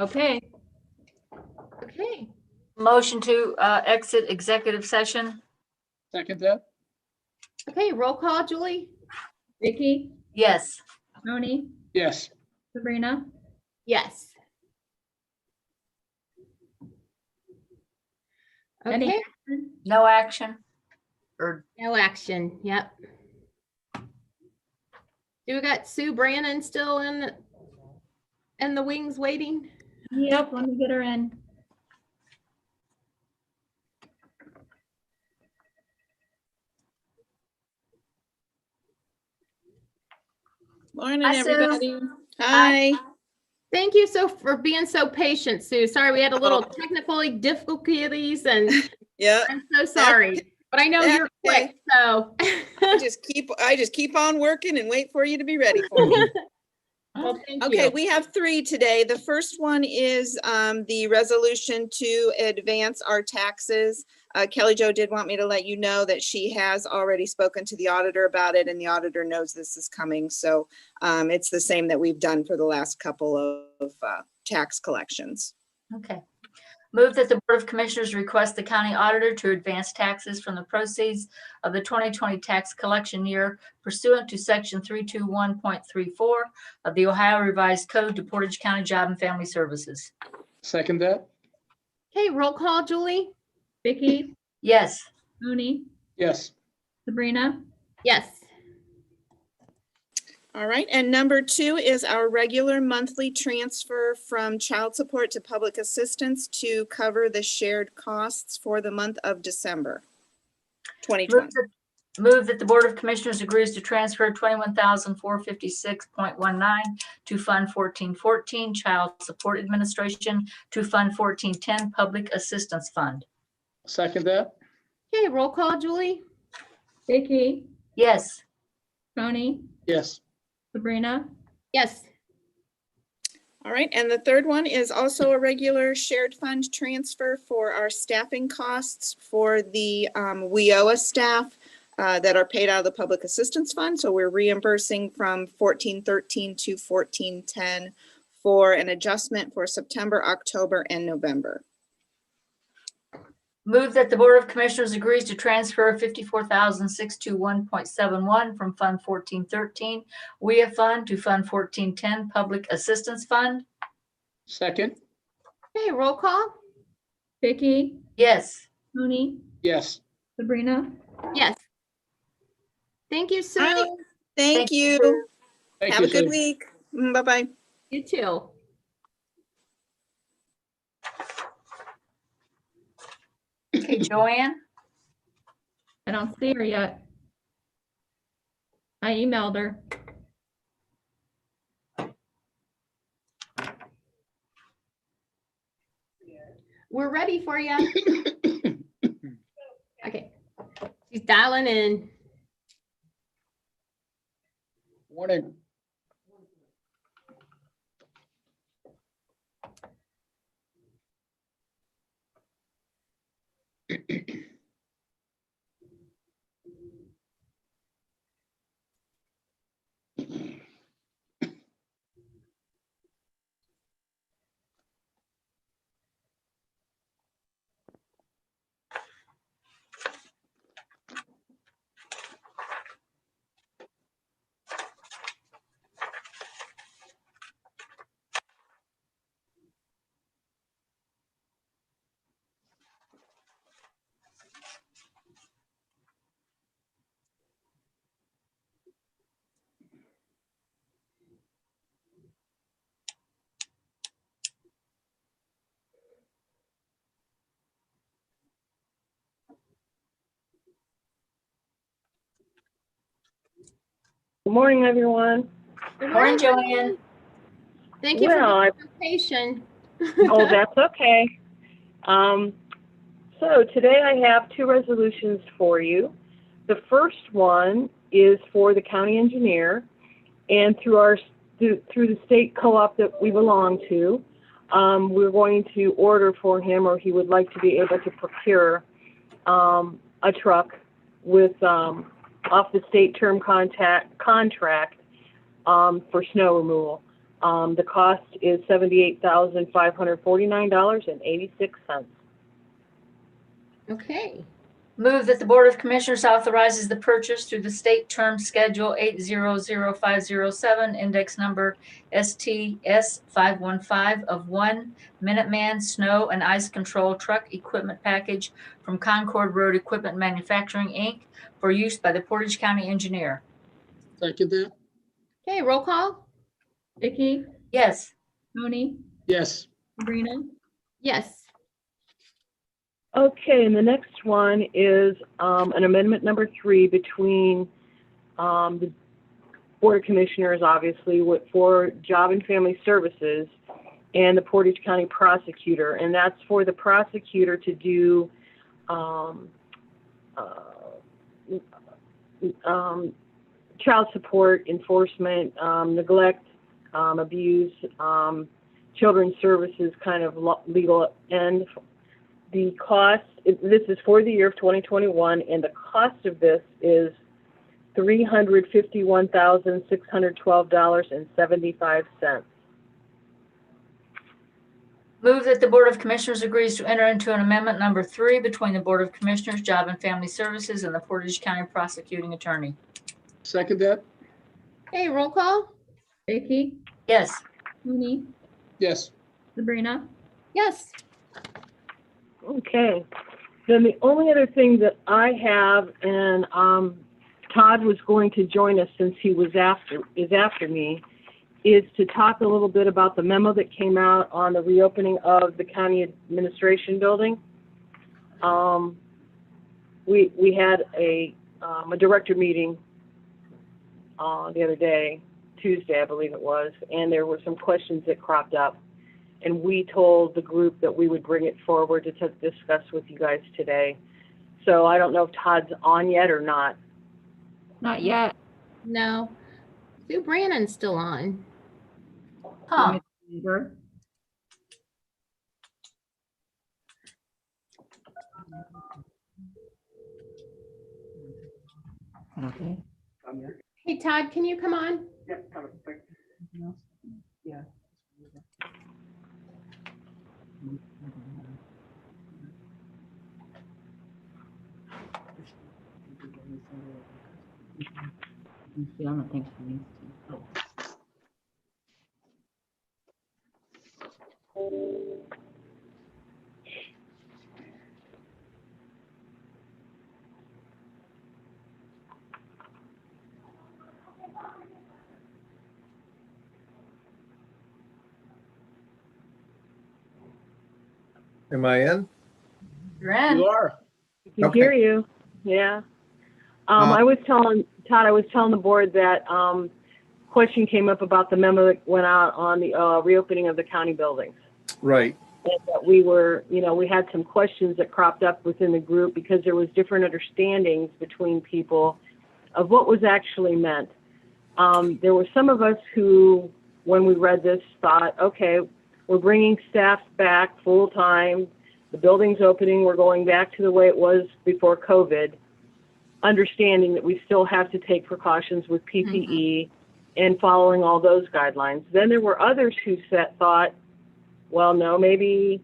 Okay. Okay. Motion to exit executive session? Second that? Okay, roll call, Julie? Vicky, Yes. Tony, Yes. Sabrina. Yes. Any Okay, action? No action? Or no action. Yep. Do we got Sue Brannon still in the wings waiting? Yep, let me get her in. Morning, Hi, Sue. everybody. Hi. Thank you for being so patient, Sue. Sorry, we had a little technical difficulties and Yeah, I'm so sorry. But I know that's you're okay. quick, so. I just keep on working and wait for you to be ready for me. Well, thank Okay, you. we have three today. The first one is the resolution to advance our taxes. Kelly Jo did want me to let you know that she has already spoken to the auditor about it, and the auditor knows this is coming. So it's the same that we've done for the last couple of tax collections. Okay. Move that the Board of Commissioners request the county auditor to advance taxes from the proceeds of the 2020 tax collection year pursuant to section 321.34 of the Ohio Revised Code to Portage County Job and Family Services. Second that? Okay, roll call, Julie? Vicky, Yes. Tony, Yes. Sabrina. Yes. All right, and number two is our regular monthly transfer from child support to public assistance to cover the shared costs for the month of December 2020. Move that the Board of Commissioners agrees to transfer $21,456.19 to Fund 1414 Child Support Administration to Fund 1410 Public Assistance Fund. Second that? Okay, roll call, Julie? Vicky, Yes. Tony, Yes. Sabrina. Yes. All right, and the third one is also a regular shared fund transfer for our staffing costs for the WIOA staff that are paid out of the Public Assistance Fund. So we're reimbursing from 1413 to 1410 for an adjustment for September, October, and November. Move that the Board of Commissioners agrees to transfer $54,621.71 from Fund 1413 WIA Fund to Fund 1410 Public Assistance Fund. Second? Okay, roll call? Vicky, Yes. Tony, Yes. Sabrina. Yes. Thank you, Sue. All right, thank you. Thank Have you, a good Sue. week. Bye-bye. You too. Okay, Joanne? I don't see her yet. I emailed her. We're ready for you. Okay. She's dialing in. Morning. Good morning, everyone. Good Morning, Joanne. Thank you Well, for being so patient. Oh, that's okay. So today I have two resolutions for you. The first one is for the county engineer, and through the state co-op that we belong to, we're going to order for him, or he would like to be able to procure a truck with off the state term contract for snow removal. The cost is $78,549.86. Okay. Move that the Board of Commissioners authorizes the purchase through the State Term Schedule 800507, index number STS 515 of one Minuteman Snow and Ice Control Truck Equipment Package from Concord Road Equipment Manufacturing, Inc. for use by the Portage County Engineer. Second that? Okay, roll call? Vicky, Yes. Tony, Yes. Sabrina, Yes. Okay, and the next one is an amendment number 3 between the Board of Commissioners, obviously, for Job and Family Services and the Portage County Prosecutor. And that's for the prosecutor to do child support, enforcement, neglect, abuse, children's services kind of legal end. The cost, this is for the year of 2021, and the cost of this is $351,612.75. Move that the Board of Commissioners agrees to enter into an amendment number 3 between the Board of Commissioners, Job and Family Services, and the Portage County Prosecuting Attorney. Second that? Okay, roll call? Vicky, Yes. Tony, Yes. Sabrina, Yes. Okay. Then the only other thing that I have, and Todd was going to join us since he is after me, is to talk a little bit about the memo that came out on the reopening of the county administration building. We had a director meeting the other day, Tuesday, I believe it was, and there were some questions that cropped up. And we told the group that we would bring it forward to discuss with you guys today. So I don't know if Todd's on yet or not. not yet. No. Sue Brannon's still on. Huh. Amber. Okay. Hey, Todd, can you come on? I don't think she needs to. Am I in? You're in. You are. I can Okay. hear you. Yeah. I was telling Todd, I was telling the board that question came up about the memo that went out on the reopening of the county buildings. Right. And that we were, we had some questions that cropped up within the group because there was different understandings between people of what was actually meant. There were some of us who, when we read this, thought, okay, we're bringing staff back full time. The building's opening. We're going back to the way it was before COVID, understanding that we still have to take precautions with PPE and following all those guidelines. Then there were others who thought, well, no, maybe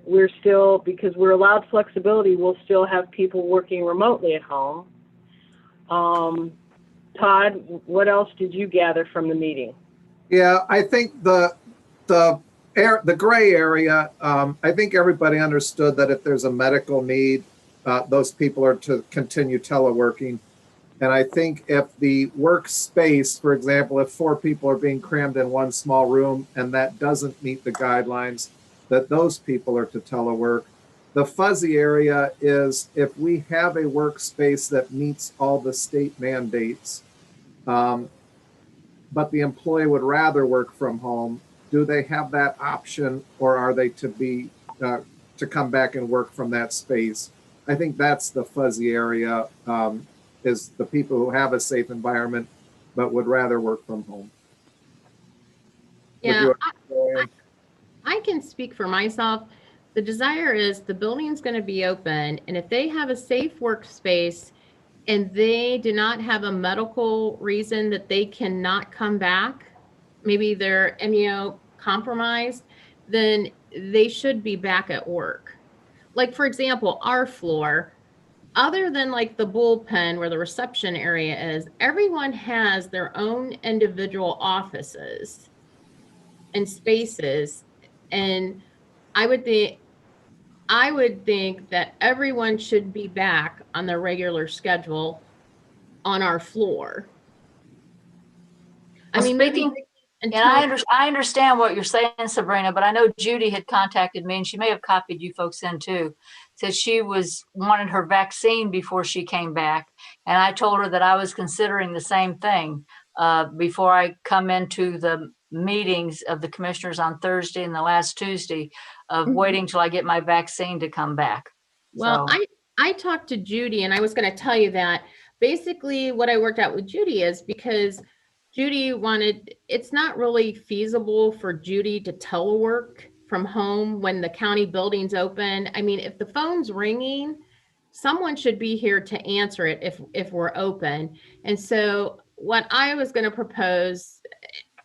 we're still, because we're allowed flexibility, we'll still have people working remotely at home. Todd, what else did you gather from the meeting? Yeah, I think the gray area, I think everybody understood that if there's a medical need, those people are to continue teleworking. And I think if the workspace, for example, if 4 people are being crammed in one small room and that doesn't meet the guidelines, that those people are to telework. The fuzzy area is if we have a workspace that meets all the state mandates, but the employee would rather work from home, do they have that option, or are they to be to come back and work from that space? I think that's the fuzzy area, is the people who have a safe environment but would rather work from home. Yeah, Would I can speak for myself. The desire is the building's going to be open, and if they have a safe workspace and they do not have a medical reason that they cannot come back, maybe they're immunocompromised, then they should be back at work. Like, for example, our floor, other than like the bullpen where the reception area is, everyone has their own individual offices and spaces. And I would think that everyone should be back on their regular schedule on our floor. I Well, mean, speaking- maybe And until I understand what you're saying, Sabrina, but I know Judy had contacted me and she may have copied you folks in too. Said she wanted her vaccine before she came back. And I told her that I was considering the same thing before I come into the meetings of the commissioners on Thursday and the last Tuesday of Mhm. waiting till I get my vaccine to come back. Well, So- I talked to Judy, and I was going to tell you that basically what I worked out with Judy is because Judy it's not really feasible for Judy to telework from home when the county building's open. I mean, if the phone's ringing, someone should be here to answer it if we're open. And so what I was going to propose,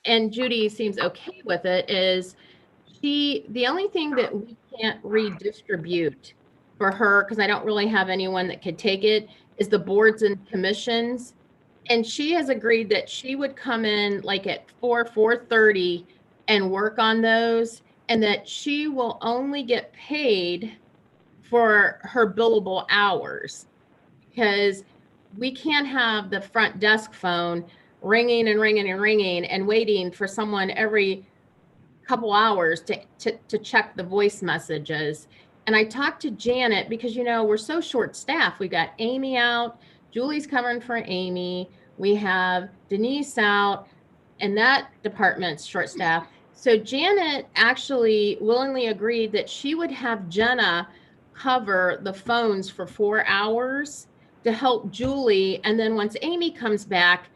and Judy seems okay with it, is the only thing that we can't redistribute for her, because I don't really have anyone that could take it, is the boards and commissions. And she has agreed that she would come in like at 4:30 and work on those, and that she will only get paid for her billable hours, because we can't have the front desk phone ringing and ringing and ringing and waiting for someone every couple hours to check the voice messages. And I talked to Janet because, we're so short staffed. We got Amy out, Julie's covering for Amy. We have Denise out, and that department's short staffed. So Janet actually willingly agreed that she would have Jenna cover the phones for 4 hours to help Julie. And then once Amy comes back,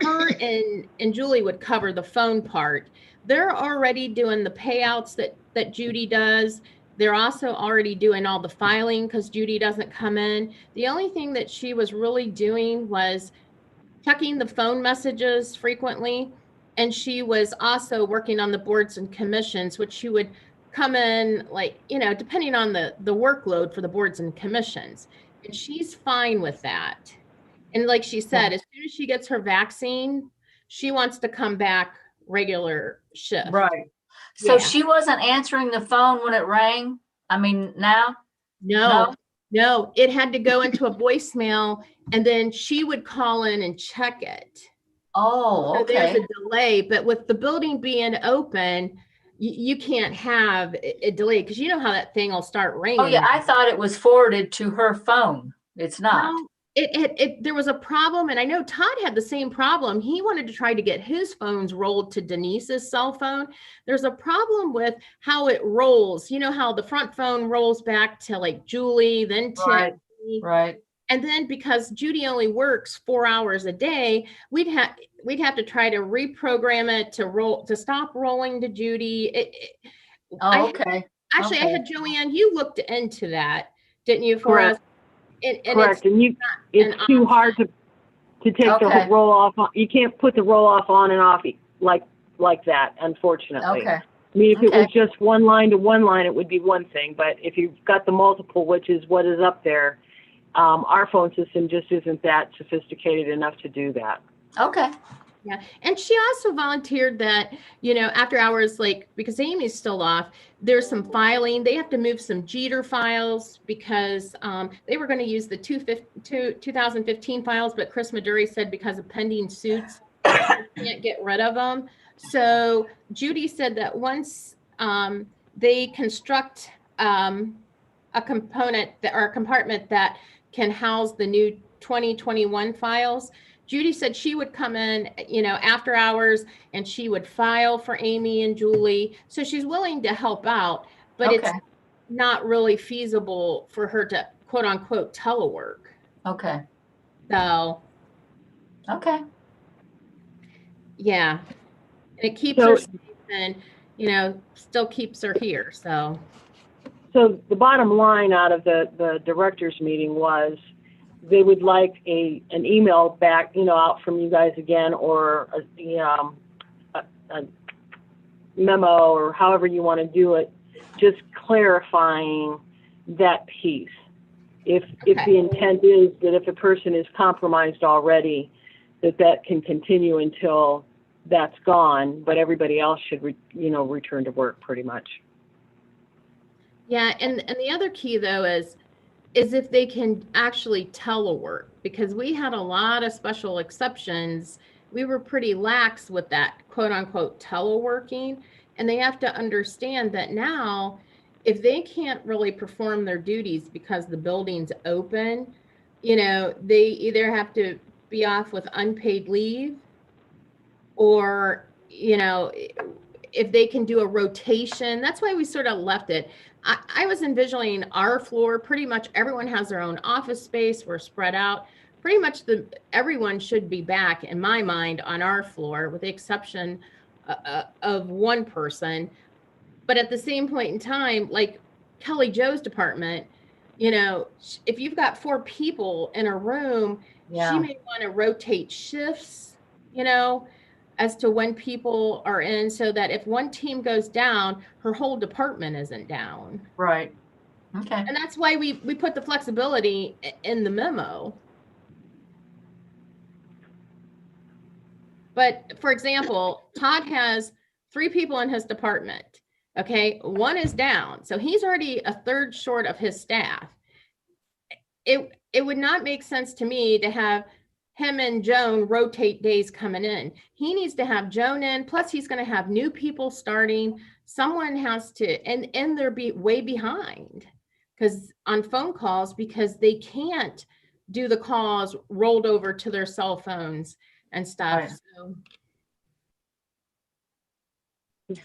her and Julie would cover the phone part. They're already doing the payouts that Judy does. They're also already doing all the filing because Judy doesn't come in. The only thing that she was really doing was checking the phone messages frequently. And she was also working on the boards and commissions, which she would come in depending on the workload for the boards and commissions. And she's fine with that. And like she said, as soon as she gets her vaccine, she wants to come back regular shift. Right. So Yeah. she wasn't answering the phone when it rang? I mean, now? No, it had to go into a voicemail, and then she would call in and check it. Oh, So there's okay. a delay, but with the building being open, you can't have a delay because you know how that thing will start ringing. Oh, yeah, I thought it was forwarded to her phone. It's not. No, there was a problem, and I know Todd had the same problem. He wanted to try to get his phones rolled to Denise's cell phone. There's a problem with how it rolls. You know how the front phone rolls back to like Julie, then to Right. me. Right. And then because Judy only works 4 hours a day, we'd have to try to reprogram it to stop rolling to Judy. Oh, okay. Actually, I Okay. had Joanne, you looked into that, didn't you, for us? Correct. And Correct, and it's an too option. hard to take the Okay. roll off. You can't put the roll off on and off like that, unfortunately. Okay. I mean, if it was Okay. just one line to one line, it would be one thing, but if you've got the multiple, which is what is up there, our phone system just isn't that sophisticated enough to do that. Okay. Yeah. And she also volunteered that, after hours, because Amy's still off, there's some filing. They have to move some Jeter files because they were going to use the 2015 files, but Chris Maduri said because of pending suits, they can't get rid of them. So Judy said that once they construct a component or a compartment that can house the new 2021 files, Judy said she would come in, after hours, and she would file for Amy and Julie. So she's willing to help out, but it's Okay. not really feasible for her to quote unquote telework. Okay. So Okay. yeah, and it keeps So- her safe and, still keeps her here. So So the bottom line out of the directors meeting was they would like an email back, out from you guys again, or a memo or however you want to do it, just clarifying that piece. If Okay. the intent is that if a person is compromised already, that can continue until that's gone, but everybody else should, return to work pretty much. Yeah, and the other key though is if they can actually telework, because we had a lot of special exceptions. We were pretty lax with that quote unquote teleworking, and they have to understand that now if they can't really perform their duties because the building's open, they either have to be off with unpaid leave, or, if they can do a rotation. That's why we sort of left it. I was envisioning our floor, pretty much everyone has their own office space. We're spread out. Pretty much everyone should be back, in my mind, on our floor, with the exception of one person. But at the same point in time, like Kelly Jo's department, if you've got 4 people in a room, she Yeah, may want to rotate shifts, as to when people are in, so that if one team goes down, her whole department isn't down. right. Okay. And that's why we put the flexibility in the memo. But for example, Todd has 3 people in his department. Okay, 1 is down, so he's already a third short of his staff. It would not make sense to me to have him and Joan rotate days coming in. He needs to have Joan in, plus he's going to have new people starting. Someone has to, and they're way behind because on phone calls, because they can't do the calls rolled over to their cell phones and stuff. Right. So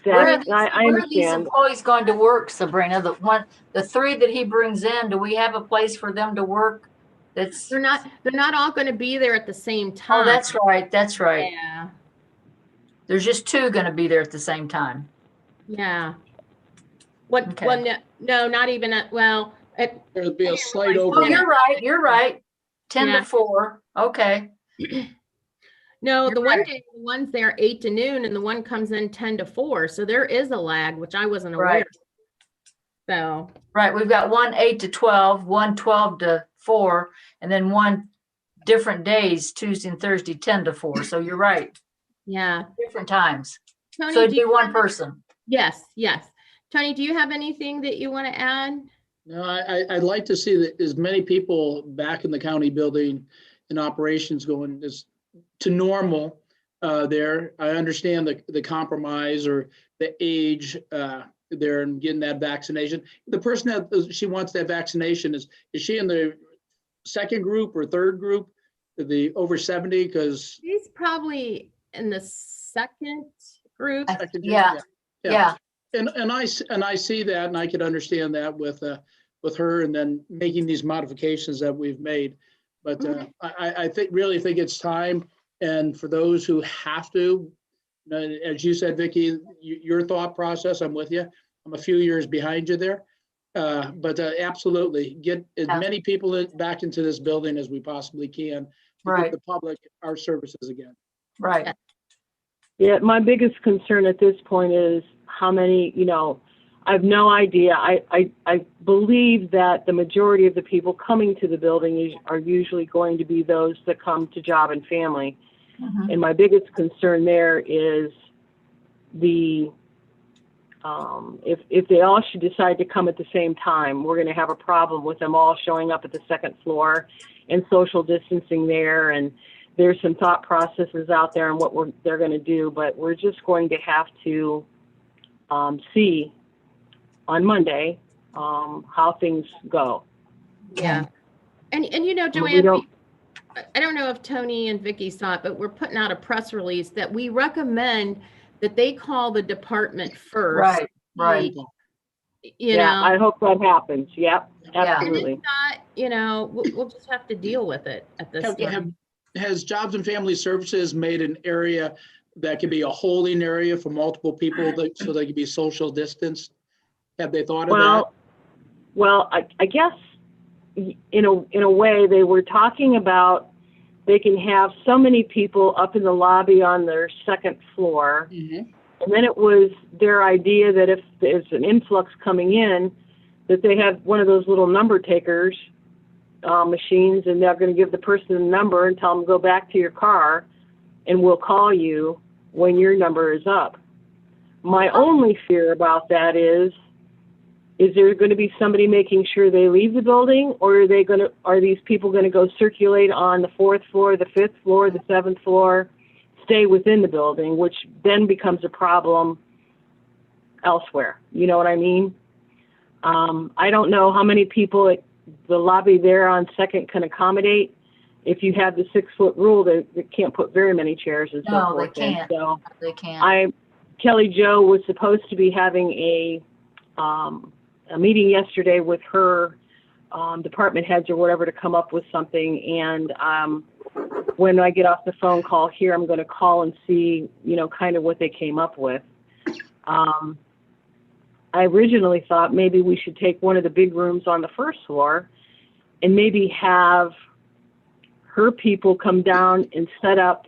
Where are Exactly. I where are these understand. employees going to work, Sabrina? The 3 that he brings in, do we have a place for them to work? That's, they're not all going to be there at the same time. oh, that's right. That's right. Yeah. There's just 2 going to be there at the same time. Yeah. What? Okay. Well, no, not even at. Well, There'll be a slight Oh, overlap. you're right. You're right. 10 Yeah. to 4. Okay. no. You're The one right. day, the one's there 8 to noon, and the one comes in 10 to 4. So there is a lag, which I wasn't aware. Right. Of. So Right. We've got 1 8 to 12, 1 12 to 4, and then 1 different days, Tuesday and Thursday, 10 to 4. So you're right. yeah. Different times. Tony, So it'd do be you 1 have- person. Yes. Tony, do you have anything that you want to add? No, I'd like to see that as many people back in the county building and operations going to normal there. I understand the compromise or the age there and getting that vaccination. The person that she wants that vaccination, is she in the second group or third group, the over 70? Because He's probably in the second group. Yeah. Yeah. And I see that, and I could understand that with her, and then making these modifications that we've made. But I really think it's time. And for those who have to, as you said, Vicki, your thought process, I'm with you. I'm a few years behind you there. But absolutely, get as Yeah. many people back into this building as we possibly can to Right. give the public our services again. Right. Yeah, my biggest concern at this point is how many, I have no idea. I believe that the majority of the people coming to the building are usually going to be those that come to Job and Family. Mhm. And my biggest concern there is if they all should decide to come at the same time, we're going to have a problem with them all showing up at the second floor and social distancing there. And there's some thought processes out there on what they're going to do, but we're just going to have to see on Monday how things go. Yeah. And We Joanne, don't- I don't know if Tony and Vicky saw it, but we're putting out a press release that we recommend that they call the department first. Right. Right. I hope that happens. Yep, Yeah. And absolutely. if not, we'll just have to deal with it at this time. Has Jobs and Family Services made an area that could be a holding area for multiple people so they could be social distance? Have they thought of that? Well, I guess in a way they were talking about they can have so many people up in the lobby on their second floor, Mhm. And then it was their idea that if there's an influx coming in, that they have one of those little number takers machines, and they're going to give the person the number and tell them go back to your car, and we'll call you when your number is up. My only fear about that is there going to be somebody making sure they leave the building, or are these people going to go circulate on the 4th floor, the 5th floor, the 7th floor, stay within the building, which then becomes a problem elsewhere. You know what I mean? I don't know how many people the lobby there on 2nd can accommodate. If you have the 6-foot rule, they can't put very many chairs and so No, forth. they can't. So They can't. Kelly Jo was supposed to be having a meeting yesterday with her department heads or whatever to come up with something. And when I get off the phone call here, I'm going to call and see, kind of what they came up with. I originally thought maybe we should take one of the big rooms on the 1st floor and maybe have her people come down and set up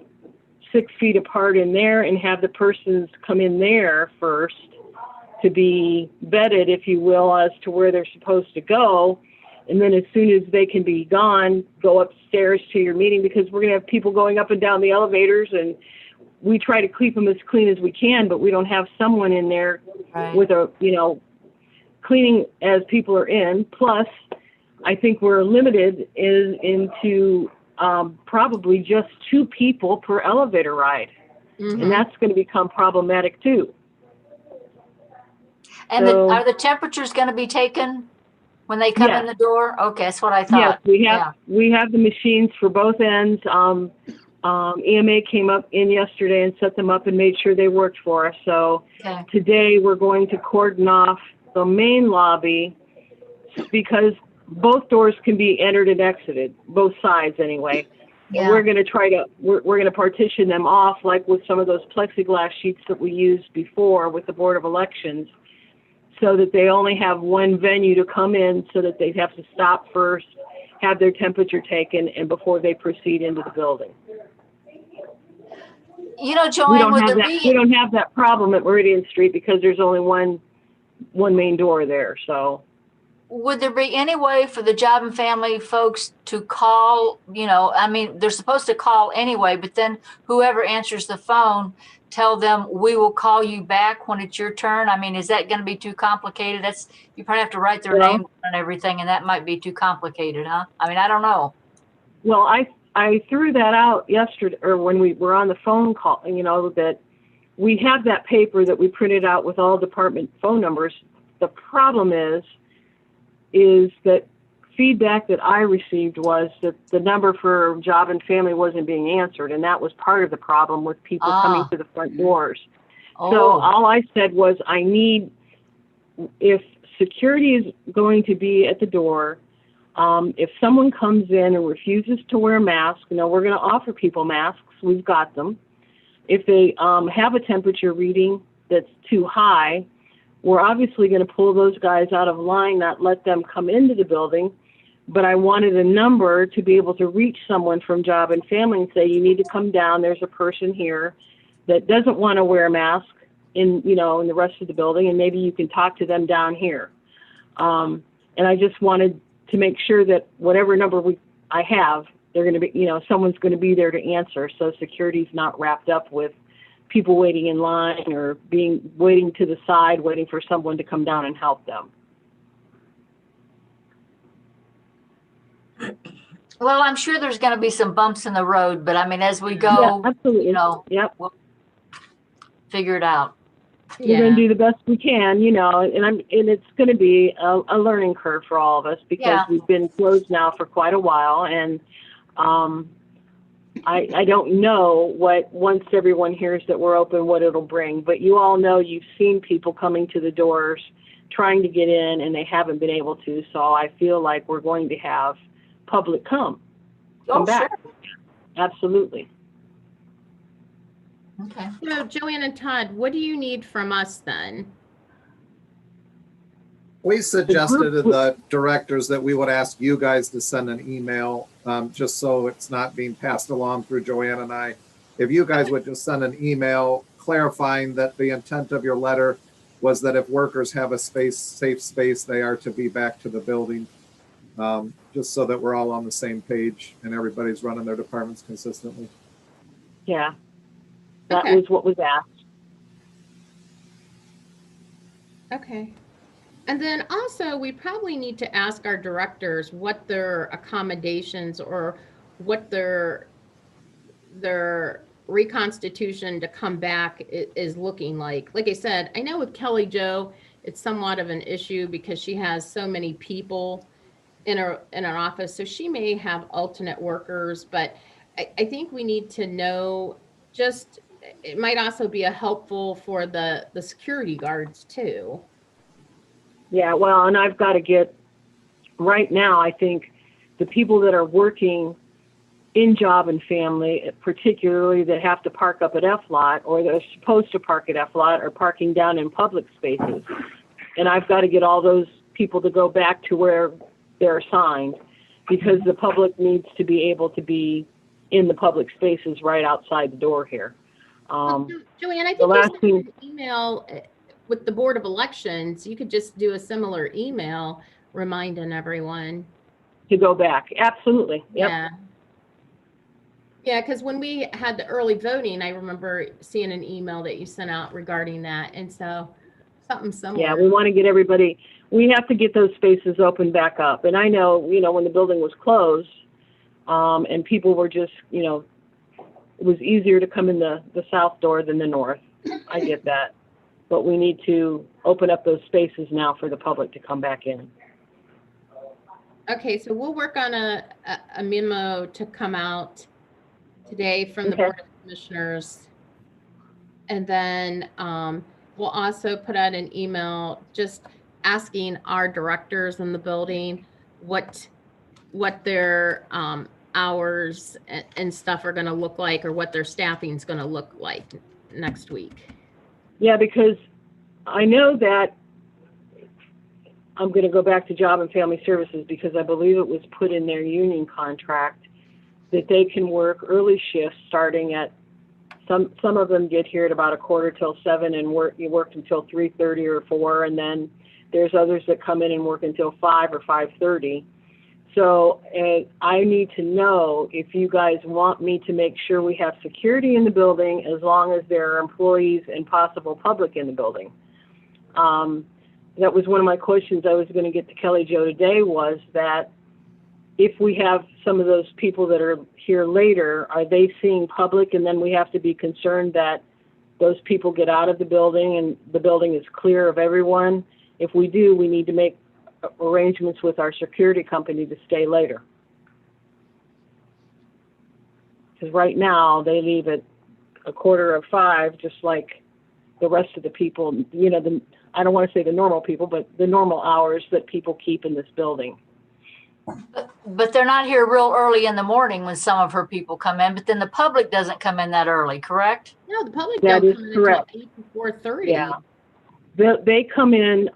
6 feet apart in there and have the persons come in there first to be vetted, if you will, as to where they're supposed to go. And then as soon as they can be gone, go upstairs to your meeting, because we're going to have people going up and down the elevators, and we try to keep them as clean as we can, but we don't have someone in there Right. with cleaning as people are in. Plus, I think we're limited into probably just 2 people per elevator ride. Mhm. And that's going to become problematic too. And So- are the temperatures going to be taken when they come in the door? Okay, that's what I Yes, thought. we have the machines for both ends. EMA came up in yesterday and set them up and made sure they worked for us. So Okay. today we're going to cordon off the main lobby, because both doors can be entered and exited, both sides anyway. And Yeah. we're going to we're going to partition them off, like with some of those plexiglass sheets that we used before with the Board of Elections, so that they only have one venue to come in, so that they'd have to stop first, have their temperature taken, and before they proceed into the building. You know, We Joanne, don't would have there that, we be, don't have that problem at Meridian Street, because there's only one main door there, so. would there be any way for the Job and Family folks to call, I mean, they're supposed to call anyway, but then whoever answers the phone, tell them, we will call you back when it's your turn? I mean, is that going to be too complicated? You probably have to write their Well- name and everything, and that might be too complicated, huh? I mean, I don't know. Well, I threw that out yesterday, or when we were on the phone call, that we have that paper that we printed out with all department phone numbers. The problem is that feedback that I received was that the number for Job and Family wasn't being answered, and that was part of the problem with people coming to the front doors. So Oh, all I said was, if security is going to be at the door, if someone comes in and refuses to wear a mask, we're going to offer people masks. We've got them. If they have a temperature reading that's too high, we're obviously going to pull those guys out of line, not let them come into the building. But I wanted a number to be able to reach someone from Job and Family and say, you need to come down. There's a person here that doesn't want to wear a mask in the rest of the building, and maybe you can talk to them down here. And I just wanted to make sure that whatever number I have, they're going to be, someone's going to be there to answer, so security's not wrapped up with people waiting in line or waiting to the side, waiting for someone to come down and help them. well, I'm sure there's going to be some bumps in the road, but I mean, as we Yeah, go, absolutely. Yep. figure it out. We're Yeah. going to do the best we can, and it's going to be a learning curve for all of us, because Yeah. we've been closed now for quite a while, and I don't know once everyone hears that we're open, what it'll bring. But you all know, you've seen people coming to the doors trying to get in, and they haven't been able to. So I feel like we're going to have public come Oh, back. sure. Absolutely. Okay. So Joanne and Todd, what do you need from us then? We suggested to the directors that we would ask you guys to send an email, just so it's not being passed along through Joanne and I, if you guys would just send an email clarifying that the intent of your letter was that if workers have a safe space, they are to be back to the building. Just so that we're all on the same page and everybody's running their departments consistently. Yeah. That Okay. was what was asked. Okay. And then also, we probably need to ask our directors what their accommodations or what their reconstitution to come back is looking like. Like I said, I know with Kelly Jo, it's somewhat of an issue because she has so many people in her office, so she may have alternate workers, but I think we need to know just, it might also be a helpful for the security guards too. Yeah, well, and I've got to get, right now, I think the people that are working in Job and Family, particularly that have to park up at F-Lot or they're supposed to park at F-Lot, are parking down in public spaces. And I've got to get all those people to go back to where they're assigned because the public needs to be able to be in the public spaces right outside the door here. Joanne, I think the you last sent thing- an email with the Board of Elections. You could just do a similar email reminding everyone. To go back, absolutely, yep. Yeah. Yeah, because when we had the early voting, I remember seeing an email that you sent out regarding that. And so something similar. Yeah, we want to get everybody, we have to get those spaces opened back up. And I know, when the building was closed, and people were just, it was easier to come in the south door than the north. I get that. But we need to open up those spaces now for the public to come back in. Okay, so we'll work on a memo to come out today from the Okay. Board of Commissioners. And then we'll also put out an email just asking our directors in the building what their hours and stuff are going to look like, or what their staffing is going to look like next week. Yeah, because I know that I'm going to go back to Job and Family Services because I believe it was put in their union contract that they can work early shifts starting at, some of them get here at about 6:45 and you work until 3:30 or 4, and then there's others that come in and work until 5 or 5:30. So I need to know if you guys want me to make sure we have security in the building as long as there are employees and possible public in the building. That was one of my questions I was going to get to Kelly Jo today, was that if we have some of those people that are here later, are they seeing public, and then we have to be concerned that those people get out of the building and the building is clear of everyone? If we do, we need to make arrangements with our security company to stay later. Because right now, they leave at 4:45, just like the rest of the people, I don't want to say the normal people, but the normal hours that people keep in this building. But they're not here real early in the morning when some of her people come in, but then the public doesn't come in that early, correct? No, the public That don't is come in until correct. 8 to 4:30. Yeah. They come in,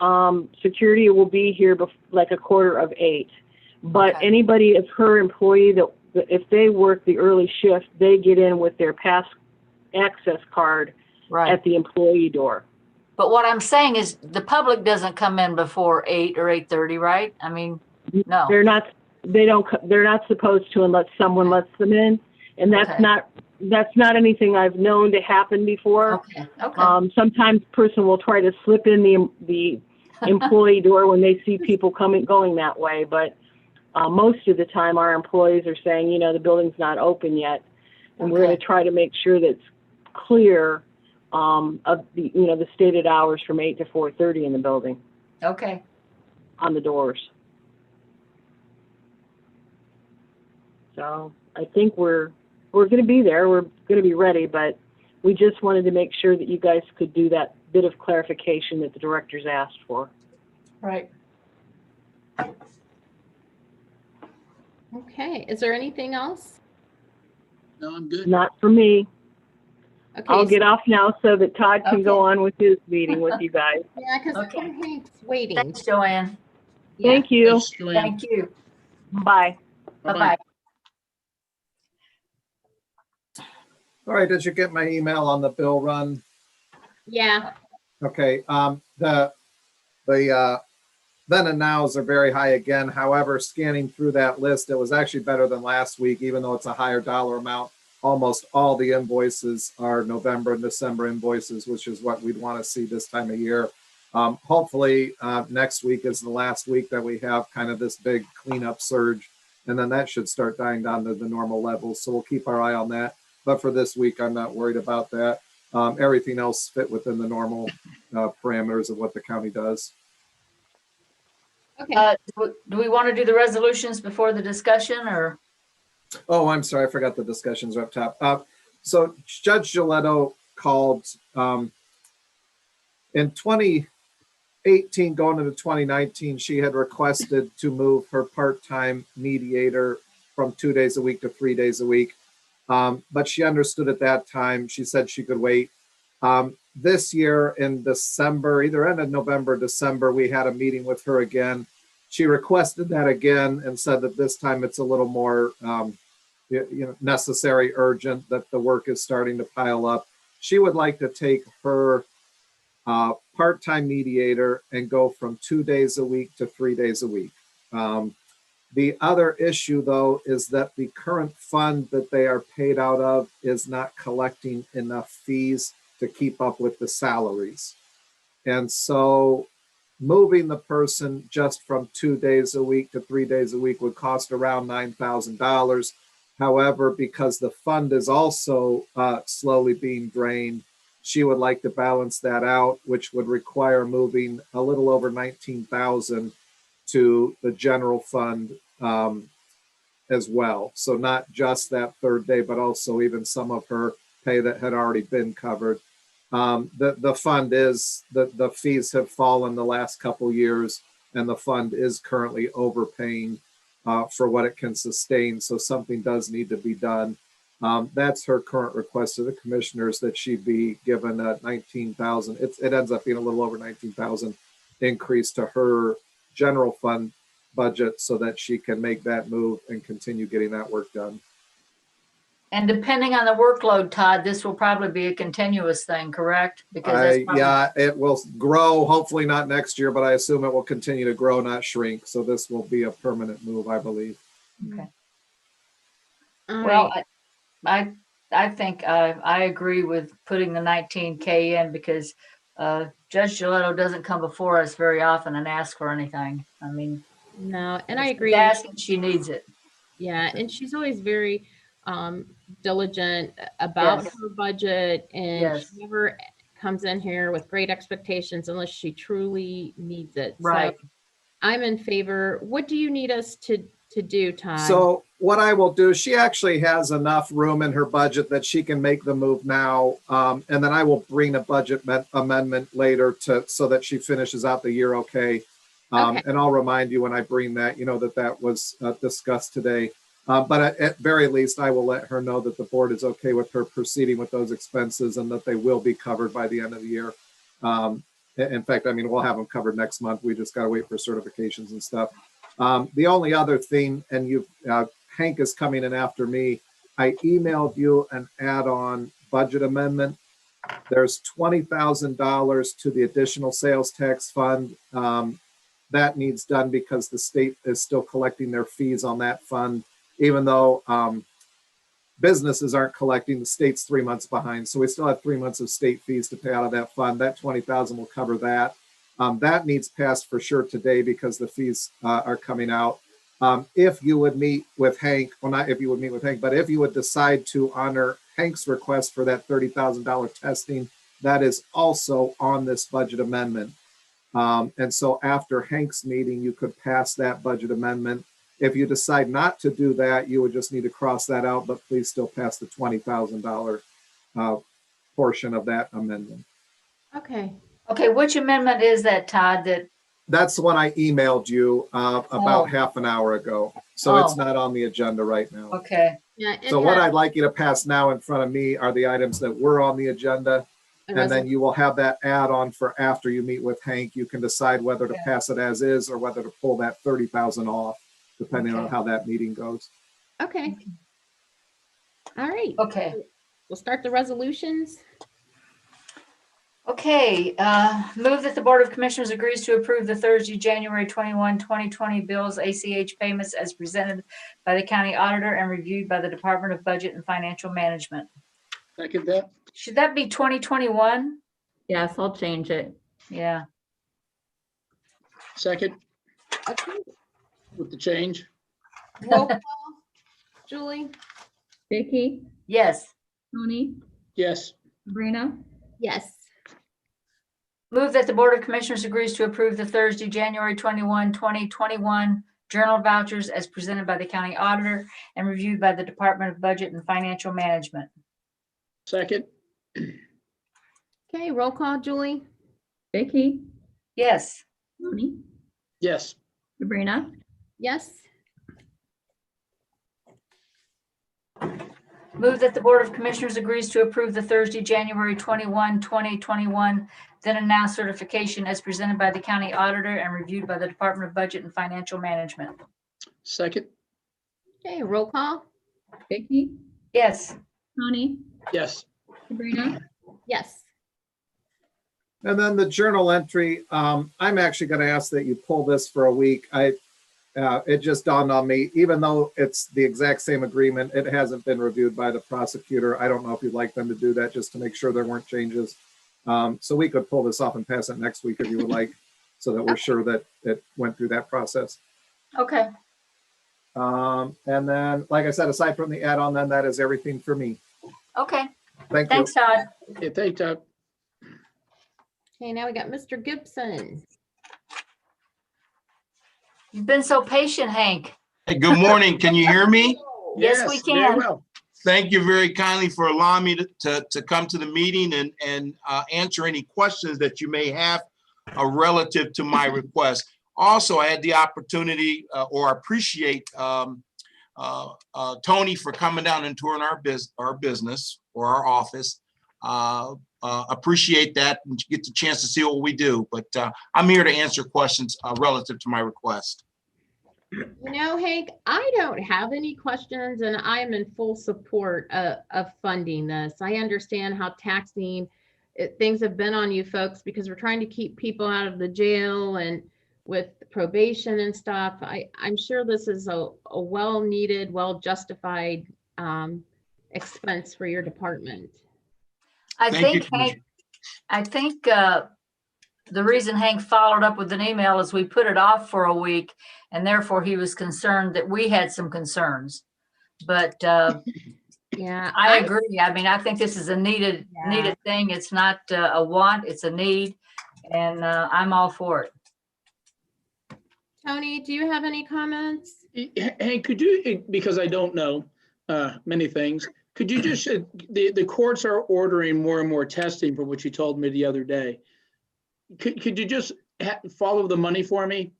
security will be here like 7:45. But Okay. anybody of her employee that if they work the early shift, they get in with their pass access card Right. at the employee door. But what I'm saying is the public doesn't come in before 8 or 8:30, right? I mean, no. They're not supposed to unless someone lets them in. And that's Okay. not anything I've known to happen before. Okay, okay. Sometimes person will try to slip in the employee door when they see people going that way. But most of the time our employees are saying, the building's not open yet. And we're going Okay. to try to make sure that it's clear of the stated hours from 8 to 4:30 in the building Okay. on the doors. So I think we're going to be there. We're going to be ready, but we just wanted to make sure that you guys could do that bit of clarification that the directors asked for. Right. Okay, is there anything else? No, I'm good. Not for me. Okay, I'll get off now so that Todd can go Okay. on with his meeting with you guys. Yeah, because Okay. Hank's waiting. Thanks, Joanne. Yeah. Thank you. Thanks, Joanne. Thank you. Bye. Bye-bye. All right, did you get my email on the bill run? Yeah, Okay, the then and nows are very high again. However, scanning through that list, it was actually better than last week, even though it's a higher dollar amount. Almost all the invoices are November and December invoices, which is what we'd want to see this time of year. Hopefully, next week is the last week that we have kind of this big cleanup surge, and then that should start dying down to the normal levels. So we'll keep our eye on that. But for this week, I'm not worried about that. Everything else fit within the normal parameters of what the county does. okay. Do we want to do the resolutions before the discussion or? Oh, I'm sorry, I forgot the discussions are up top. So Judge Giletto called in 2018, going into 2019, she had requested to move her part-time mediator from 2 days a week to 3 days a week. But she understood at that time, she said she could wait. This year in December, either end of November, December, we had a meeting with her again. She requested that again and said that this time it's a little more necessary, urgent, that the work is starting to pile up. She would like to take her part-time mediator and go from 2 days a week to 3 days a week. The other issue, though, is that the current fund that they are paid out of is not collecting enough fees to keep up with the salaries. And so moving the person just from 2 days a week to 3 days a week would cost around $9,000. However, because the fund is also slowly being drained, she would like to balance that out, which would require moving a little over $19,000 to the general fund as well. So not just that third day, but also even some of her pay that had already been covered. The fund is, the fees have fallen the last couple years, and the fund is currently overpaying for what it can sustain. So something does need to be done. That's her current request to the commissioners, that she be given a $19,000. It ends up being a little over $19,000 increase to her general fund budget so that she can make that move and continue getting that work done. And depending on the workload, Todd, this will probably be a continuous thing, correct? Because that's probably- Yeah, it will grow, hopefully not next year, but I assume it will continue to grow, not shrink. So this will be a permanent move, I believe. All Well, right. I think I agree with putting the 19K in because Judge Giletto doesn't come before us very often and ask for anything. I mean, No, and I if she's agree. asking, she needs it. Yeah, and she's always very diligent about Yes. her budget, and Yes. she never comes in here with great expectations unless she truly needs it. Right. So I'm in favor. What do you need us to do, Todd? So what I will do, she actually has enough room in her budget that she can make the move now. And then I will bring a budget amendment later so that she finishes out the year okay. Okay. And I'll remind you when I bring that, that was discussed today. But at very least, I will let her know that the board is okay with her proceeding with those expenses and that they will be covered by the end of the year. In fact, I mean, we'll have them covered next month. We just got to wait for certifications and stuff. The only other thing, and Hank is coming in after me, I emailed you an add-on budget amendment. There's $20,000 to the additional sales tax fund. That needs done because the state is still collecting their fees on that fund, even though businesses aren't collecting. The state's 3 months behind. So we still have 3 months of state fees to pay out of that fund. That $20,000 will cover that. That needs passed for sure today because the fees are coming out. If you would meet with Hank, well, not if you would meet with Hank, but if you would decide to honor Hank's request for that $30,000 testing, that is also on this budget amendment. And so after Hank's meeting, you could pass that budget amendment. If you decide not to do that, you would just need to cross that out, but please still pass the $20,000 portion of that amendment. Okay. Okay, which amendment is that, Todd? That's the one I emailed you about half an hour ago. So it's Oh. not on the agenda right now. Okay, Yeah. it So what has I'd like you to pass now in front of me are the items that were on the agenda. a And then you will have that add-on for after you meet with Hank. You can decide whether to Okay. pass it as is or whether to pull that 30,000 off, depending on Okay. how that meeting goes. Okay. All right. okay. We'll start the resolutions. Okay, move that the Board of Commissioners agrees to approve the Thursday, January 21, 2020 bills, ACH payments as presented by the county auditor and reviewed by the Department of Budget and Financial Management. Second that. Should that be 2021? Yes, I'll change it. Yeah. Second Okay. with the change. Roll call. Julie? Vicky, Yes. Tony, Yes. Sabrina, Yes. Move that the Board of Commissioners agrees to approve the Thursday, January 21, 2021 journal vouchers as presented by the county auditor and reviewed by the Department of Budget and Financial Management. Second. Okay, roll call. Julie? Vicky, Yes. Tony, Yes. Sabrina, Yes. Move that the Board of Commissioners agrees to approve the Thursday, January 21, 2021 then and now certification as presented by the county auditor and reviewed by the Department of Budget and Financial Management. Second. Okay, roll call. Vicky, Yes. Tony, Yes. Sabrina, Yes. And then the journal entry, I'm actually going to ask that you pull this for a week. It just dawned on me, even though it's the exact same agreement, it hasn't been reviewed by the prosecutor. I don't know if you'd like them to do that just to make sure there weren't changes. So we could pull this off and pass it next week if you would like, so that we're sure that it went through that process. Okay. And then, like I said, aside from the add-on, then that is everything for me. Okay. Thank you. Thanks, Todd. Okay, thanks, Todd. Okay, now we got Mr. Gibson. You've been so patient, Hank. Hey, good morning. Can you hear me? Yes, we very can. well. Thank you very kindly for allowing me to come to the meeting and answer any questions that you may have relative to my request. Also, I had the opportunity or appreciate Tony for coming down and touring our business or our office. Appreciate that and get the chance to see what we do. But I'm here to answer questions relative to my request. You know, Hank, I don't have any questions and I'm in full support of funding this. I understand how taxing things have been on you folks because we're trying to keep people out of the jail and with probation and stuff. I'm sure this is a well-needed, well-justified expense for your department. Thank you, I think the reason Hank followed up with an email is we put it off for a week and therefore he was concerned that we had some concerns. But Yeah, I agree. I mean, I think this is a needed thing. It's not a want, it's a need. And I'm all for it. Tony, do you have any comments? Hey, could you, because I don't know many things, could you just, the courts are ordering more and more testing from what you told me the other day. Could you just follow the money for me?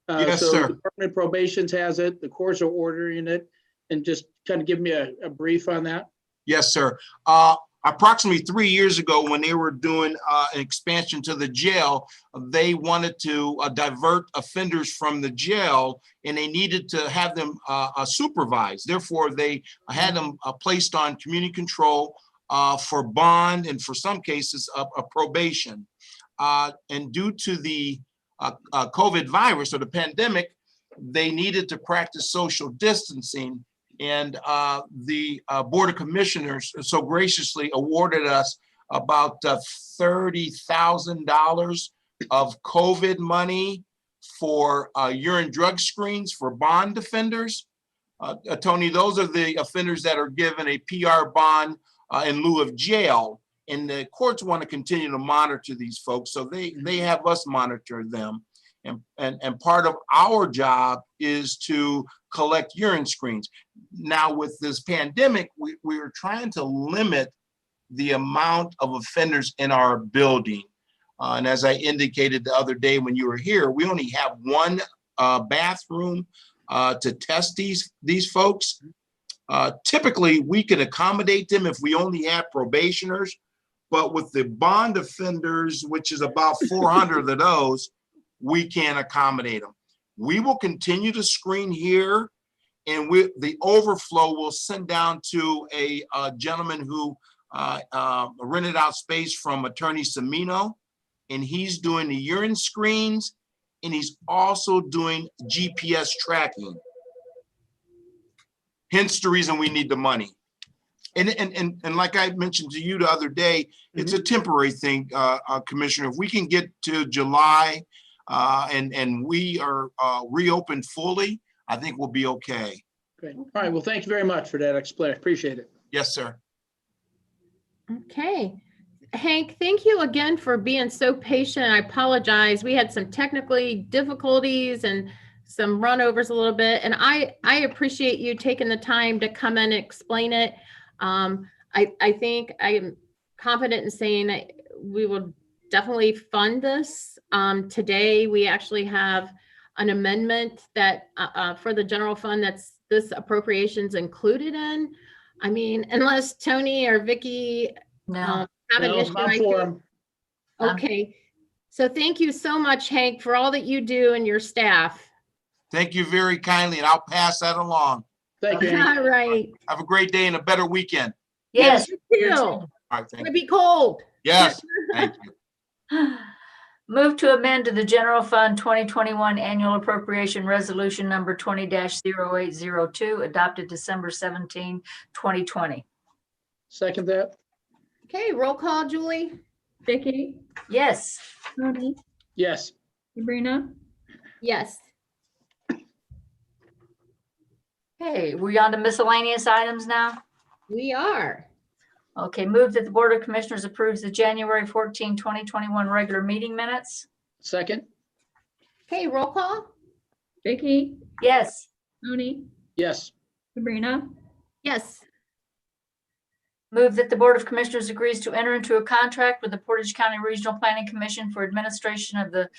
Yes, so sir. Department of Probation has it, the courts are ordering it, and just kind of give me a brief on that. Yes, sir. Approximately 3 years ago, when they were doing an expansion to the jail, they wanted to divert offenders from the jail and they needed to have them supervised. Therefore, they had them placed on community control for bond and for some cases a probation. And due to the COVID virus or the pandemic, they needed to practice social distancing. And the Board of Commissioners so graciously awarded us about $30,000 of COVID money for urine drug screens for bond offenders. Tony, those are the offenders that are given a PR bond in lieu of jail. And the courts want to continue to monitor these folks, so they have us monitor them. And part of our job is to collect urine screens. Now with this pandemic, we are trying to limit the amount of offenders in our building. And as I indicated the other day when you were here, we only have one bathroom to test these folks. Typically, we can accommodate them if we only have probationers, but with the bond offenders, which is about 400 of those, we can't accommodate them. We will continue to screen here, and the overflow will send down to a gentleman who rented out space from Attorney Semino, and he's doing the urine screens, and he's also doing GPS tracking. Hence the reason we need the money. And like I mentioned to you the other day, it's a temporary thing, Commissioner. If we can get to July and we are reopened fully, I think we'll be okay. Great. All right. Well, thank you very much for that explanation. Appreciate it. Yes, sir. Okay. Hank, thank you again for being so patient. I apologize. We had some technically difficulties and some runovers a little bit, and I appreciate you taking the time to come in and explain it. I think I am confident in saying that we will definitely fund this. Today, we actually have an amendment that for the general fund that's this appropriation's included in. I mean, unless Tony or Vicky No, have an No, issue. I'm I for think- 'em. Okay, so thank you so much, Hank, for all that you do and your staff. Thank you very kindly, and I'll pass that along. Thank you. Hank. All right. Have a great day and a better weekend. yes. You too. All right, It's thank gonna you. be cold. Yes, thank you. Move to amend to the general fund 2021 annual appropriation resolution number 20-0802, adopted December 17, 2020. Second that? Okay, roll call, Julie. Vicky, Yes. Tony, Yes. Sabrina, Yes. Okay, we're on to miscellaneous items now. We are. Okay, move that the Board of Commissioners approves the January 14, 2021 regular meeting minutes. Second? Okay, roll call. Vicky, Yes. Tony, Yes. Sabrina, Yes. Move that the Board of Commissioners agrees to enter into a contract with the Portage County Regional Planning Commission for administration of the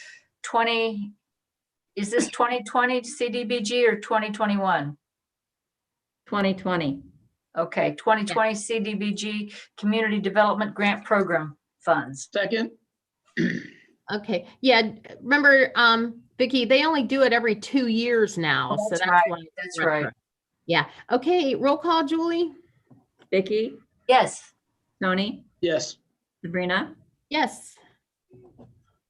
2020 CDBG or 2021? 2020. Okay, 2020 CDBG Community Development Grant Program funds. Second? Okay, yeah, remember, Vicky, they only do it every 2 years now, Oh, so that's that's right, why. that's right. Yeah, okay, roll call, Julie. Vicky, Yes. Tony, Yes. Sabrina, Yes.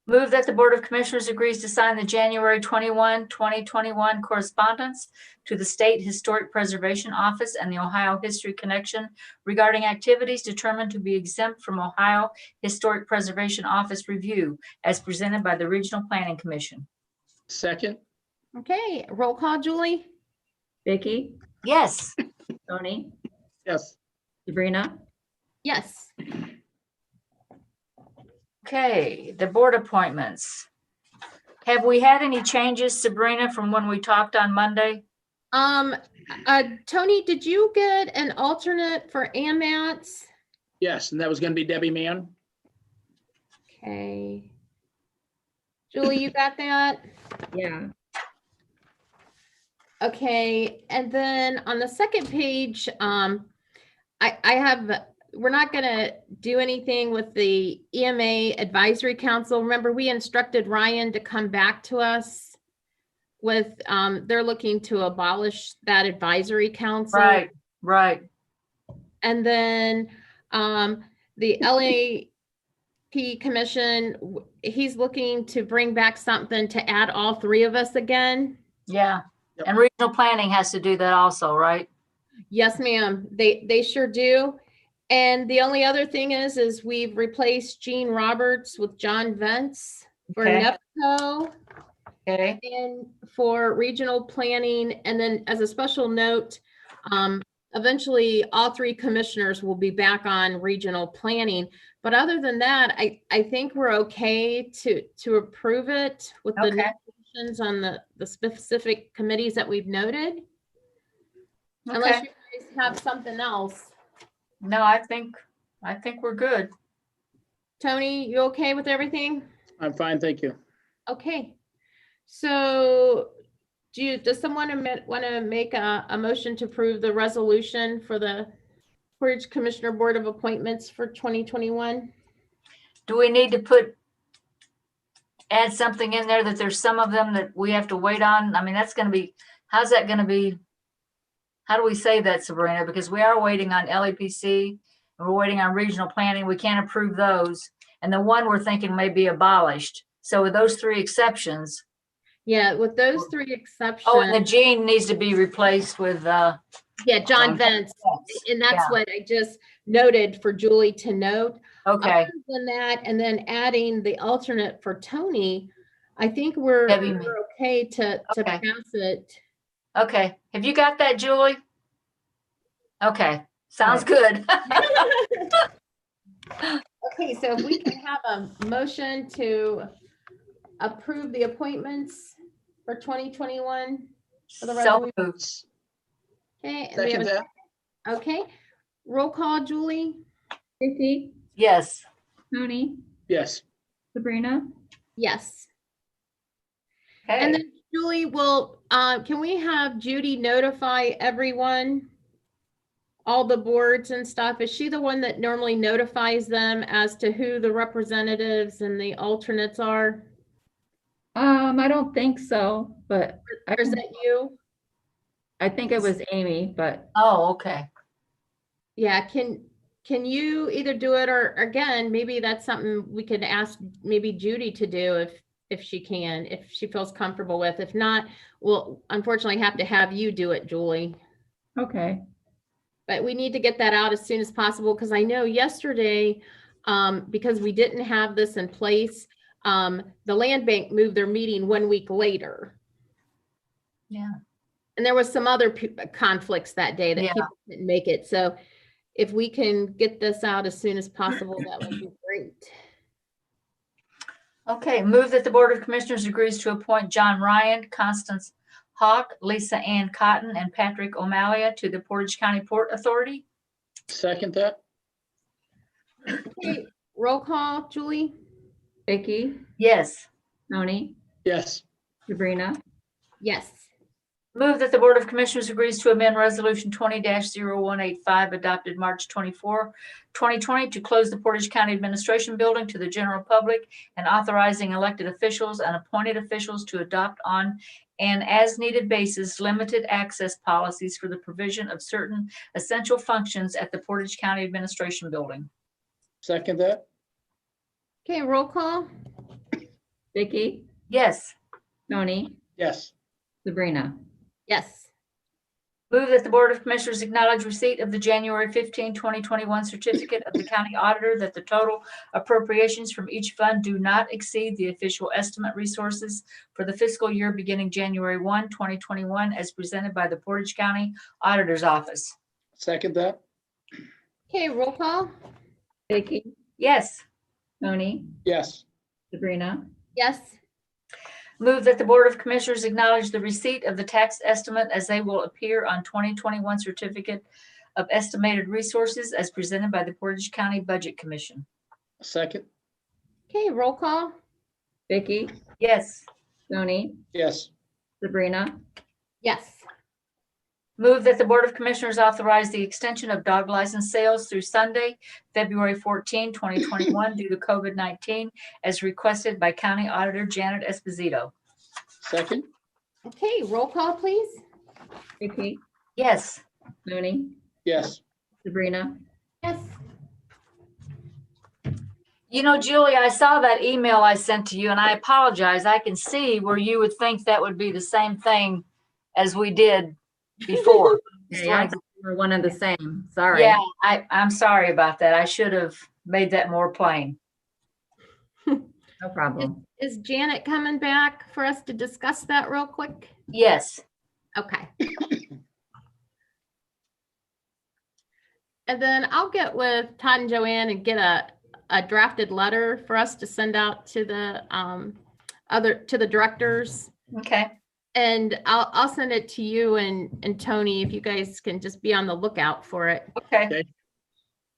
Move that the Board of Commissioners agrees to sign the January 21, 2021 correspondence to the State Historic Preservation Office and the Ohio History Connection regarding activities determined to be exempt from Ohio Historic Preservation Office review as presented by the Regional Planning Commission. Second? Okay, roll call, Julie. Vicky, Yes. Tony, Yes. Sabrina, Yes. Okay, the board appointments. Have we had any changes, Sabrina, from when we talked on Monday? Tony, did you get an alternate for AMATs? Yes, and that was gonna be Debbie Mann? Okay. Julie, you got that? yeah, Okay, and then on the second page, we're not gonna do anything with the EMA Advisory Council. Remember, we instructed Ryan to come back to us with, they're looking to abolish that advisory council. Right, right. And then, the LAP Commission, he's looking to bring back something to add all three of us again. Yeah. Yep. And regional planning has to do that also, right? Yes, ma'am. They sure do. And the only other thing is we've replaced Gene Roberts with John Vance for Okay. NEPCO Okay. and for regional planning. And then as a special note, eventually all three commissioners will be back on regional planning. But other than that, I think we're okay to approve it with the Okay. nominations on the specific committees that we've noted. Unless Okay. you guys have something else. No, I think we're good. Tony, you okay with everything? I'm fine, thank you. Okay. So does someone want to make a motion to approve the resolution for the Portage Commissioner Board of Appointments for 2021? Do we need to add something in there that there's some of them that we have to wait on? I mean, that's going to be, how's that going to be? How do we say that, Sabrina? Because we are waiting on LAPC We're waiting on regional planning. We can't approve those. And the one we're thinking may be abolished. So with those three exceptions, Yeah, with those three exceptions. oh, and the Gene needs to be replaced with, Yeah, John Vance. And that's Yeah. what I just noted for Julie to note. Okay, Other than that, and then adding the alternate for Tony, I think we're Debbie. we're okay to Okay. pass it. okay. Have you got that, Julie? Okay, sounds good. Okay, so if we can have a motion to approve the appointments for 2021 for the So resolution. moved. Okay, and we have Second a, that? okay, roll call, Julie? Vicky, Yes, Tony, Yes. Sabrina, Yes. And okay. then Julie, can we have Judy notify everyone? All the boards and stuff? Is she the one that normally notifies them as to who the representatives and the alternates are? I don't think so, but Or is that you? I think it was Amy, but Oh, okay. Yeah, can you either do it or again, maybe that's something we could ask maybe Judy to do if she can, if she feels comfortable with. If not, we'll unfortunately have to have you do it, Julie. okay. But we need to get that out as soon as possible because I know yesterday, because we didn't have this in place, the land bank moved their meeting 1 week later. Yeah. And there was some other conflicts that day that Yeah. people didn't make it. So if we can get this out as soon as possible, that would be great. Okay, move that the Board of Commissioners agrees to appoint John Ryan, Constance Hawk, Lisa Ann Cotton, and Patrick O'Malley to the Portage County Port Authority. Second that? Okay, roll call, Julie? Vicky, Yes. Tony, Yes. Sabrina, Yes. Move that the Board of Commissioners agrees to amend Resolution 20-0185 adopted March 24, 2020 to close the Portage County Administration Building to the general public and authorizing elected officials and appointed officials to adopt on an as-needed basis limited access policies for the provision of certain essential functions at the Portage County Administration Building. Second that? Okay, roll call? Vicky, Yes. Tony, Yes. Sabrina, Yes. Move that the Board of Commissioners acknowledge receipt of the January 15, 2021 certificate of the county auditor that the total appropriations from each fund do not exceed the official estimate resources for the fiscal year beginning January 1, 2021, as presented by the Portage County Auditor's Office. Second that? Okay, roll call? Vicky, Yes. Tony, Yes. Sabrina, Yes. Move that the Board of Commissioners acknowledge the receipt of the tax estimate as they will appear on 2021 certificate of estimated resources as presented by the Portage County Budget Commission. Second? Okay, roll call? Vicky, Yes. Tony, Yes. Sabrina, Yes. Move that the Board of Commissioners authorize the extension of dog license sales through Sunday, February 14, 2021 due to COVID-19 as requested by County Auditor Janet Esposito. Second? Okay, roll call, please? Vicky, Yes. Tony, Yes. Sabrina, Yes. You know, Julie, I saw that email I sent to you and I apologize. I can see where you would think that would be the same thing as we did before. okay, I thought we were one and the same, sorry. Yeah, I'm sorry about that. I should have made that more plain. No problem. Is Janet coming back for us to discuss that real quick? Yes. Okay. And then I'll get with Todd and Joanne and get a drafted letter for us to send out to the to the directors. Okay. And I'll send it to you and Tony, if you guys can just be on the lookout for it. Okay.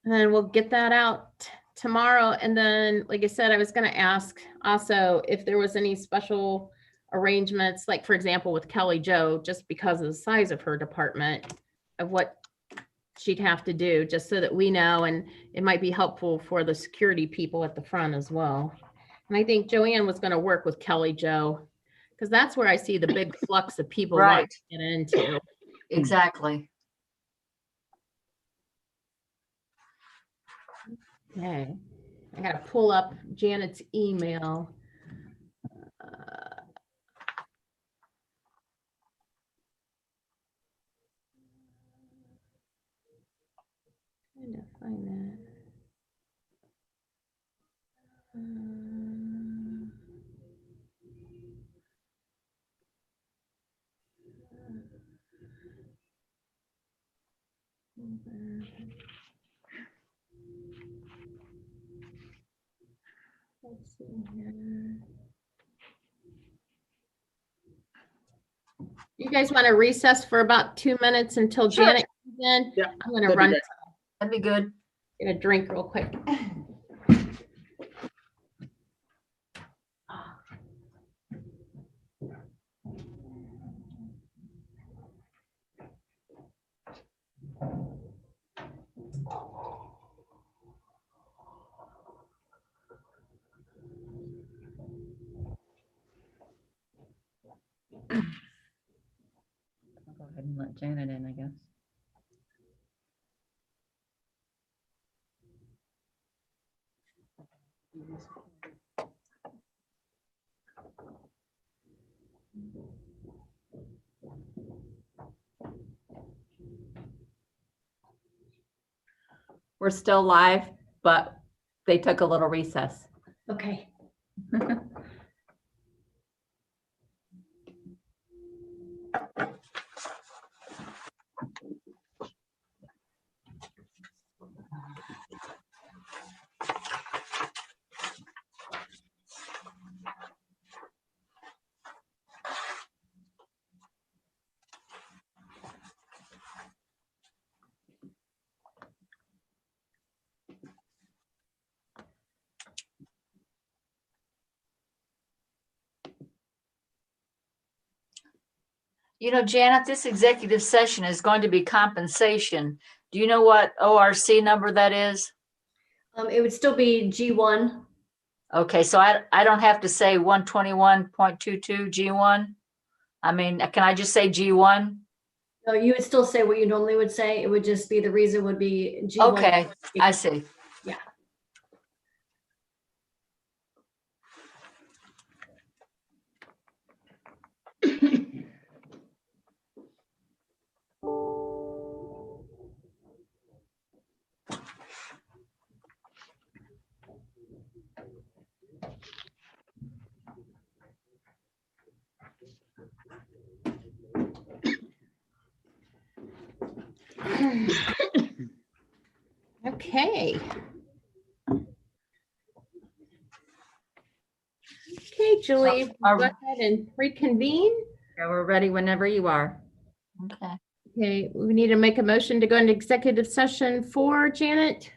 And then we'll get that out tomorrow. And then, like I said, I was going to ask also if there was any special arrangements, like for example, with Kelly Jo, just because of the size of her department, of what she'd have to do, just so that we know, and it might be helpful for the security people at the front as well. And I think Joanne was going to work with Kelly Jo, because that's where I see the big flux of people wanting Right. to get into. Exactly. Okay, I gotta pull up Janet's email. Trying to find that. Let's see here. You guys want to recess for about 2 minutes until Sure. Janet comes in? Yeah, I'm gonna that'd be run, great. That'd be good. get a drink real quick. I'll go ahead and let Janet in, I guess. We're still live, but they took a little recess. Okay. You know, Janet, this executive session is going to be compensation. Do you know what ORC number that is? It would still be G1. Okay, so I don't have to say 121.22 G1? I mean, can I just say G1? No, you would still say what you normally would say. It would just be, the reason would be G1. Okay, I see. Yeah. Okay. Okay, Julie, go Are- ahead and reconvene. Yeah, we're ready whenever you are. Okay. Okay, we need to make a motion to go into executive session for Janet.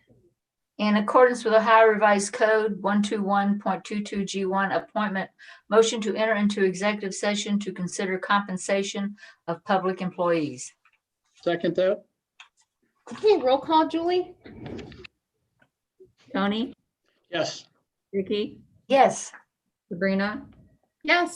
In accordance with Ohio Revised Code 121.22 G1, appointment, motion to enter into executive session to consider compensation of public employees. Second that? Okay, roll call, Julie? Tony, Yes. Vicky, Yes. Sabrina, Yes.